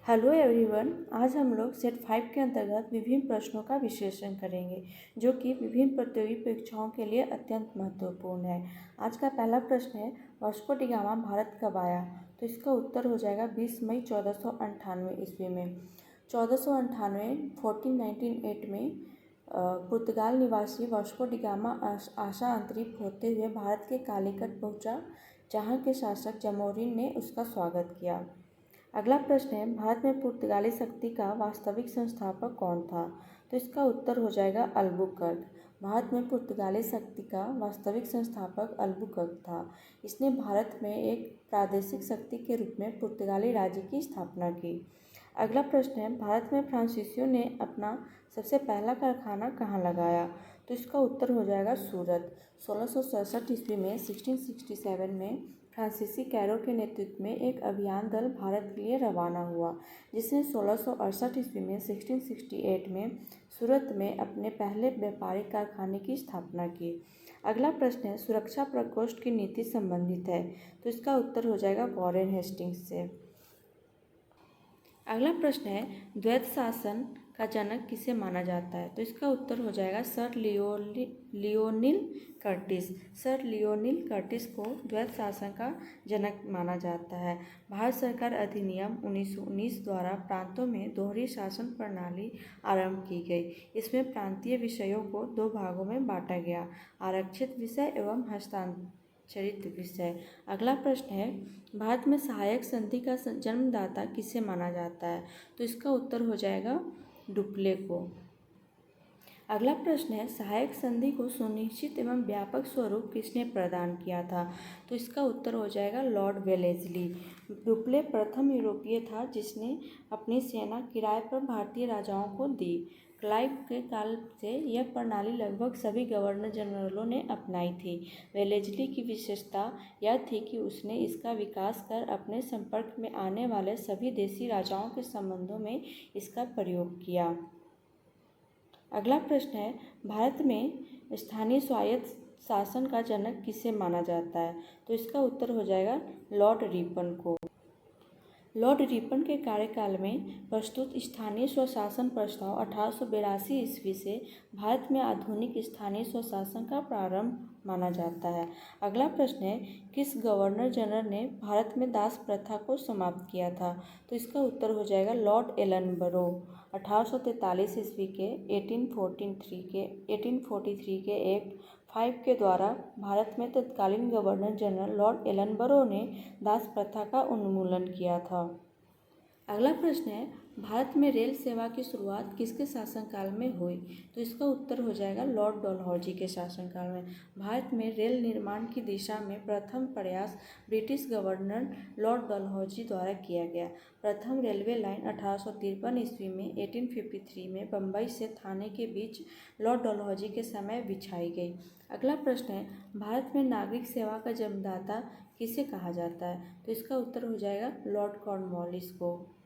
Hello everyone. आज हम लोग सेट 5 के अंतर्गत विभिन्न प्रश्नों का विश्लेषण करेंगे जो कि विभिन्न प्रतियोगी परीक्षाओं के लिए अत्यंत महत्वपूर्ण है। आज का पहला प्रश्न है, वास्को डी गामा भारत कब आया? तो इसका उत्तर हो जाएगा 20 मई 1498 ईस्वी में। 1498 1498 में पुर्तगाल निवासी वास्को डी गामा आशा अंतरिक्ष होते हुए भारत के कालीकट पहुंचा, जहां के शासक जमोरिन ने उसका स्वागत किया। अगला प्रश्न है, भारत में पुर्तगाली शक्ति का वास्तविक संस्थापक कौन था? तो इसका उत्तर हो जाएगा अल्बुकर्क। भारत में पुर्तगाली शक्ति का वास्तविक संस्थापक अल्बुकर्क था। इसने भारत में एक प्रादेशिक शक्ति के रूप में पुर्तगाली राज्य की स्थापना की। अगला प्रश्न है, भारत में फ्रांसीसियों ने अपना सबसे पहला कारखाना कहाँ लगाया? तो इसका उत्तर हो जाएगा सूरत। 1667 ईस्वी में 1667 में फ्रांसीसी कैरो के नेतृत्व में एक अभियान दल भारत के लिए रवाना हुआ, जिसने 1668 ईस्वी में 1668 में सूरत में अपने पहले व्यापारिक कारखाने की स्थापना की। अगला प्रश्न है, सुरक्षा प्रकोष्ठ की नीति संबंधित है? तो इसका उत्तर हो जाएगा वॉरेन हेस्टिंग्स से। अगला प्रश्न है, द्वैत शासन का जनक किसे माना जाता है? तो इसका उत्तर हो जाएगा sir Lionel Curtis. Sir Lionel Curtis को द्वैत शासन का जनक माना जाता है। भारत सरकार अधिनियम 1919 द्वारा प्रांतों में दोहरी शासन प्रणाली आरंभ की गई। इसमें प्रांतीय विषयों को दो भागों में बांटा गया, आरक्षित विषय एवं हस्तांतरित विषय। अगला प्रश्न है, भारत में सहायक संधि का जन्मदाता किसे माना जाता है? तो इसका उत्तर हो जाएगा डुप्ले को। अगला प्रश्न है, सहायक संधि को सुनिश्चित एवं व्यापक स्वरूप किसने प्रदान किया था? तो इसका उत्तर हो जाएगा लॉर्ड वेलेस्ली। डुप्ले प्रथम यूरोपीय था जिसने अपनी सेना किराए पर भारतीय राजाओं को दी। क्लाइव के काल से यह प्रणाली लगभग सभी गवर्नर जनरलों ने अपनाई थी। वेलेस्ली की विशेषता यह थी कि उसने इसका विकास कर अपने संपर्क में आने वाले सभी देशी राजाओं के संबंधों में इसका प्रयोग किया। अगला प्रश्न है, भारत में स्थानीय स्वायत्त शासन का जनक किसे माना जाता है? तो इसका उत्तर हो जाएगा लॉर्ड रिपन को। लॉर्ड रिपन के कार्यकाल में प्रस्तुत स्थानीय स्वशासन प्रस्ताव 1882 ईस्वी से भारत में आधुनिक स्थानीय स्वशासन का प्रारंभ माना जाता है। अगला प्रश्न है, किस गवर्नर जनरल ने भारत में दास प्रथा को समाप्त किया था? तो इसका उत्तर हो जाएगा लॉर्ड एलनबरो। 1843 ईस्वी के 1843 के एक्ट 5 के द्वारा भारत में तत्कालीन गवर्नर जनरल लॉर्ड एलनबरो ने दास प्रथा का उन्मूलन किया था। अगला प्रश्न है, भारत में रेल सेवा की शुरुआत किसके शासनकाल में हुई? तो इसका उत्तर हो जाएगा लॉर्ड डलहौजी के शासनकाल में। भारत में रेल निर्माण की दिशा में प्रथम प्रयास ब्रिटिश गवर्नर लॉर्ड डलहौजी द्वारा किया गया। प्रथम रेलवे लाइन 1853 ईस्वी में 1853 में बम्बई से थाने के बीच लॉर्ड डलहौजी के समय बिछाई गई। अगला प्रश्न है, भारत में नागरिक सेवा का जन्मदाता किसे कहा जाता है? तो इसका उत्तर हो जाएगा लॉर्ड कॉर्नवालिस को।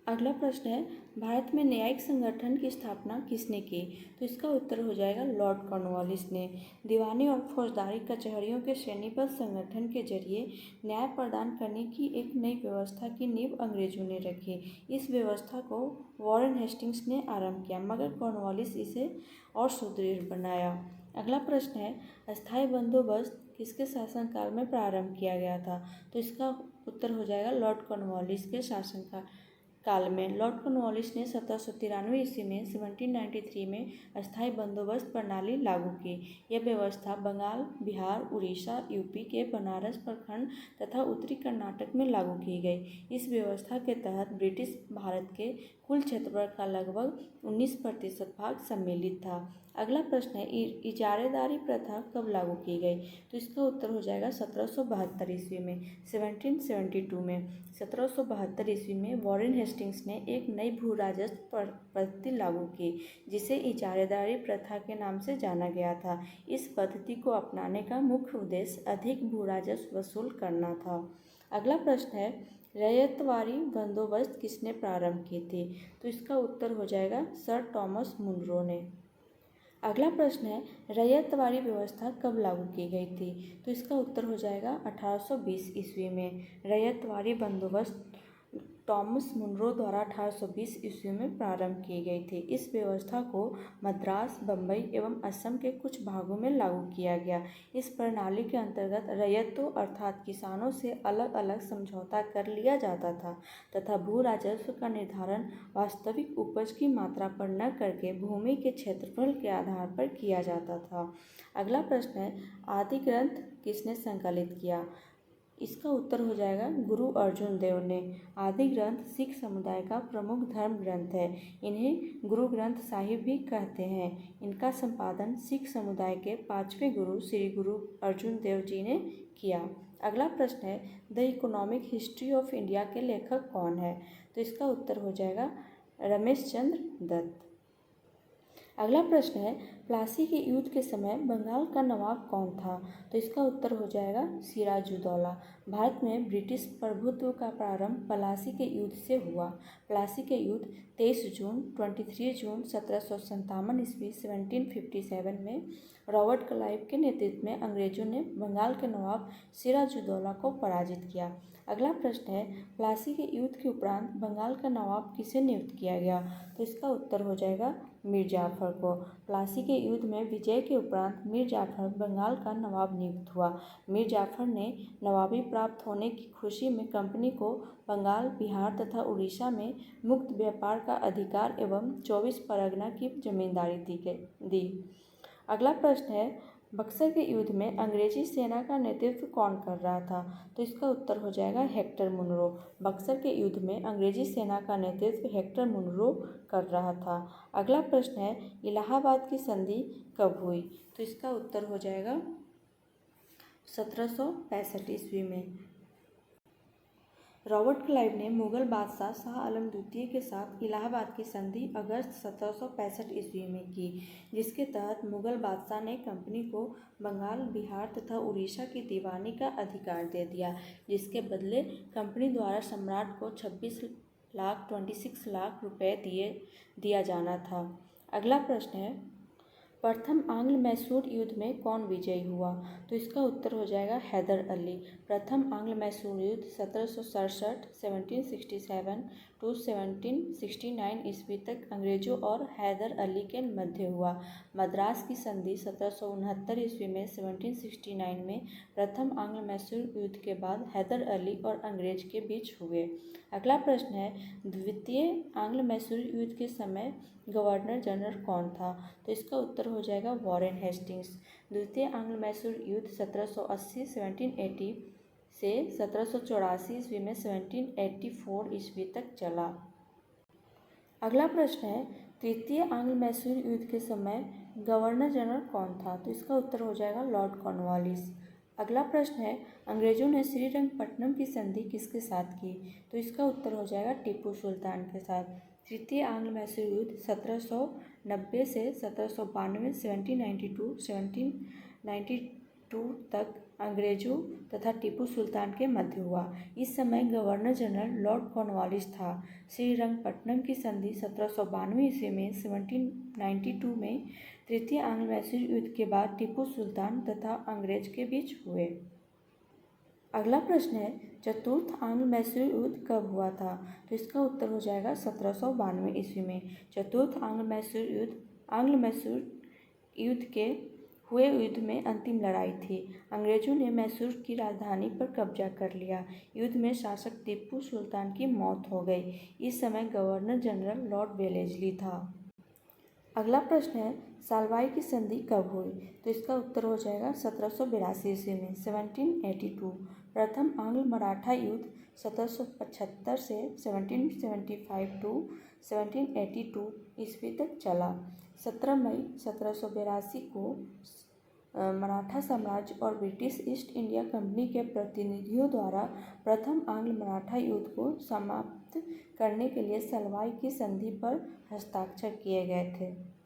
अगला प्रश्न है, भारत में न्यायिक संगठन की स्थापना किसने की? तो इसका उत्तर हो जाएगा लॉर्ड कॉर्नवालिस ने। दीवानी और फौजदारी कचहरियों के श्रेणीबद्ध संगठन के जरिए न्याय प्रदान करने की एक नई व्यवस्था की नींव अंग्रेजों ने रखी। इस व्यवस्था को वॉरेन हेस्टिंग्स ने आरंभ किया, मगर कॉर्नवालिस इसे और सुदृढ़ बनाया। अगला प्रश्न है, अस्थायी बंदोबस्त किसके शासनकाल में प्रारंभ किया गया था? तो इसका उत्तर हो जाएगा लॉर्ड कॉर्नवालिस के शासनकाल में। लॉर्ड कॉर्नवालिस ने 1793 ईस्वी में 1793 में अस्थायी बंदोबस्त प्रणाली लागू की। यह व्यवस्था बंगाल, बिहार, उड़ीसा, यूपी के बनारस प्रखंड तथा उत्तरी कर्नाटक में लागू की गई। इस व्यवस्था के तहत ब्रिटिश भारत के कुल क्षेत्रफल का लगभग 19% भाग सम्मिलित था। अगला प्रश्न है, इजारेदारी प्रथा कब लागू की गई? तो इसका उत्तर हो जाएगा 1772 ईस्वी में। 1772 में 1772 ईस्वी में वॉरेन हेस्टिंग्स ने एक नई भू राजस्व पद्धति लागू की, जिसे इजारेदारी प्रथा के नाम से जाना गया था। इस पद्धति को अपनाने का मुख्य उद्देश्य अधिक भू राजस्व वसूल करना था। अगला प्रश्न है, रैयतवारी बंदोबस्त किसने प्रारंभ की थी? तो इसका उत्तर हो जाएगा सर टॉमस मुनरो ने। अगला प्रश्न है, रैयतवारी व्यवस्था कब लागू की गई थी? तो इसका उत्तर हो जाएगा 1820 ईस्वी में। रैयतवारी बंदोबस्त टॉमस मुनरो द्वारा 1820 ईस्वी में प्रारंभ की गई थी। इस व्यवस्था को मद्रास, बम्बई एवं असम के कुछ भागों में लागू किया गया। इस प्रणाली के अंतर्गत रैयतों अर्थात किसानों से अलग अलग समझौता कर लिया जाता था तथा भू राजस्व का निर्धारण वास्तविक उपज की मात्रा पर न करके भूमि के क्षेत्रफल के आधार पर किया जाता था। अगला प्रश्न है, आदि ग्रंथ किसने संकलित किया? इसका उत्तर हो जाएगा गुरु अर्जुन देव ने। आदि ग्रंथ सिख समुदाय का प्रमुख धर्म ग्रंथ है। इन्हें गुरु ग्रंथ साहिब भी कहते हैं। इनका संपादन सिख समुदाय के 5वें गुरु श्री गुरु अर्जुन देव जी ने किया। अगला प्रश्न है, the economic history of India के लेखक कौन है? तो इसका उत्तर हो जाएगा रमेश चंद्र दत्त। अगला प्रश्न है, प्लासी के युद्ध के समय बंगाल का नवाब कौन था? तो इसका उत्तर हो जाएगा सिराजुद्दौला। भारत में ब्रिटिश प्रभुत्व का प्रारंभ प्लासी के युद्ध से हुआ। प्लासी के युद्ध 23 जून 1757 ईस्वी 1757 में रॉबर्ट क्लाइव के नेतृत्व में अंग्रेजों ने बंगाल के नवाब सिराजुद्दौला को पराजित किया। अगला प्रश्न है, प्लासी के युद्ध के उपरांत बंगाल का नवाब किसे नियुक्त किया गया? तो इसका उत्तर हो जाएगा मीर जाफर को। प्लासी के युद्ध में विजय के उपरांत मीर जाफर बंगाल का नवाब नियुक्त हुआ। मीर जाफर ने नवाबी प्राप्त होने की खुशी में कंपनी को बंगाल, बिहार तथा उड़ीसा में मुक्त व्यापार का अधिकार एवं 24 परगना की जमींदारी दी। अगला प्रश्न है, बक्सर के युद्ध में अंग्रेजी सेना का नेतृत्व कौन कर रहा था? तो इसका उत्तर हो जाएगा हेक्टर मुनरो। बक्सर के युद्ध में अंग्रेजी सेना का नेतृत्व हेक्टर मुनरो कर रहा था। अगला प्रश्न है, इलाहाबाद की संधि कब हुई? तो इसका उत्तर हो जाएगा 1765 ईस्वी में। रॉबर्ट क्लाइव ने मुगल बादशाह शाह आलम द्वितीय के साथ इलाहाबाद की संधि अगस्त 1765 ईस्वी में की, जिसके तहत मुगल बादशाह ने कंपनी को बंगाल, बिहार तथा उड़ीसा की दीवानी का अधिकार दे दिया, जिसके बदले कंपनी द्वारा सम्राट को 26 लाख रुपए दिया जाना था। अगला प्रश्न है, प्रथम आंग्ल मैसूर युद्ध में कौन विजयी हुआ? तो इसका उत्तर हो जाएगा हैदर अली। प्रथम आंग्ल मैसूर युद्ध 1767 टू 1769 ईस्वी तक अंग्रेजों और हैदर अली के मध्य हुआ। मद्रास की संधि 1769 ईस्वी में 1769 में प्रथम आंग्ल मैसूर युद्ध के बाद हैदर अली और अंग्रेज के बीच हुए। अगला प्रश्न है, द्वितीय आंग्ल मैसूर युद्ध के समय गवर्नर जनरल कौन था? तो इसका उत्तर हो जाएगा वॉरेन हेस्टिंग्स। द्वितीय आंग्ल मैसूर युद्ध 1780 से 1784 ईस्वी में 1784 ईस्वी तक चला। अगला प्रश्न है, तृतीय आंग्ल मैसूर युद्ध के समय गवर्नर जनरल कौन था? तो इसका उत्तर हो जाएगा लॉर्ड कॉर्नवालिस। अगला प्रश्न है, अंग्रेजों ने श्रीरंगपट्टनम की संधि किसके साथ की? तो इसका उत्तर हो जाएगा टीपू सुल्तान के साथ। तृतीय आंग्ल मैसूर युद्ध 1790 से 1792 1792 तक अंग्रेजों तथा टीपू सुल्तान के मध्य हुआ। इस समय गवर्नर जनरल लॉर्ड कॉर्नवालिस था। श्रीरंगपट्टनम की संधि 1792 ईस्वी में 1792 में तृतीय आंग्ल मैसूर युद्ध के बाद टीपू सुल्तान तथा अंग्रेज के बीच हुए। अगला प्रश्न है, चतुर्थ आंग्ल मैसूर युद्ध कब हुआ था? तो इसका उत्तर हो जाएगा 1792 ईस्वी में। चतुर्थ आंग्ल मैसूर युद्ध के हुए युद्ध में अंतिम लड़ाई थी। अंग्रेजों ने मैसूर की राजधानी पर कब्जा कर लिया। युद्ध में शासक टीपू सुल्तान की मौत हो गई। इस समय गवर्नर जनरल लॉर्ड वेलेस्ली था। अगला प्रश्न है, सालवाई की संधि कब हुई? तो इसका उत्तर हो जाएगा 1782 ईस्वी में 1782। प्रथम आंग्ल मराठा युद्ध 1775 से 1775 टू 1782 ईस्वी तक चला। 17 मई 1782 को मराठा साम्राज्य और ब्रिटिश ईस्ट इंडिया कंपनी के प्रतिनिधियों द्वारा प्रथम आंग्ल मराठा युद्ध को समाप्त करने के लिए सालवाई की संधि पर हस्ताक्षर किए गए थे।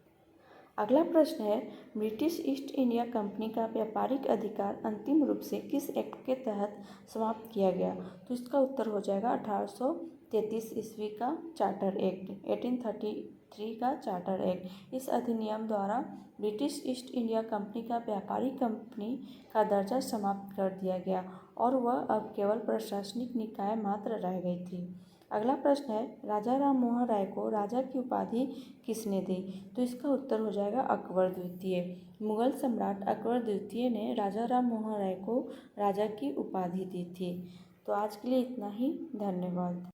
अगला प्रश्न है, ब्रिटिश ईस्ट इंडिया कंपनी का व्यापारिक अधिकार अंतिम रूप से किस एक्ट के तहत समाप्त किया गया? तो इसका उत्तर हो जाएगा 1833 ईस्वी का चार्टर एक्ट, 1833 का चार्टर एक्ट। इस अधिनियम द्वारा ब्रिटिश ईस्ट इंडिया कंपनी का व्यापारिक कंपनी का दर्जा समाप्त कर दिया गया और वह अब केवल प्रशासनिक निकाय मात्र रह गई थी। अगला प्रश्न है, राजा राम मोहन राय को राजा की उपाधि किसने दी? तो इसका उत्तर हो जाएगा अकबर द्वितीय। मुगल सम्राट अकबर द्वितीय ने राजा राम मोहन राय को राजा की उपाधि दी थी। तो आज के लिए इतना ही। धन्यवाद।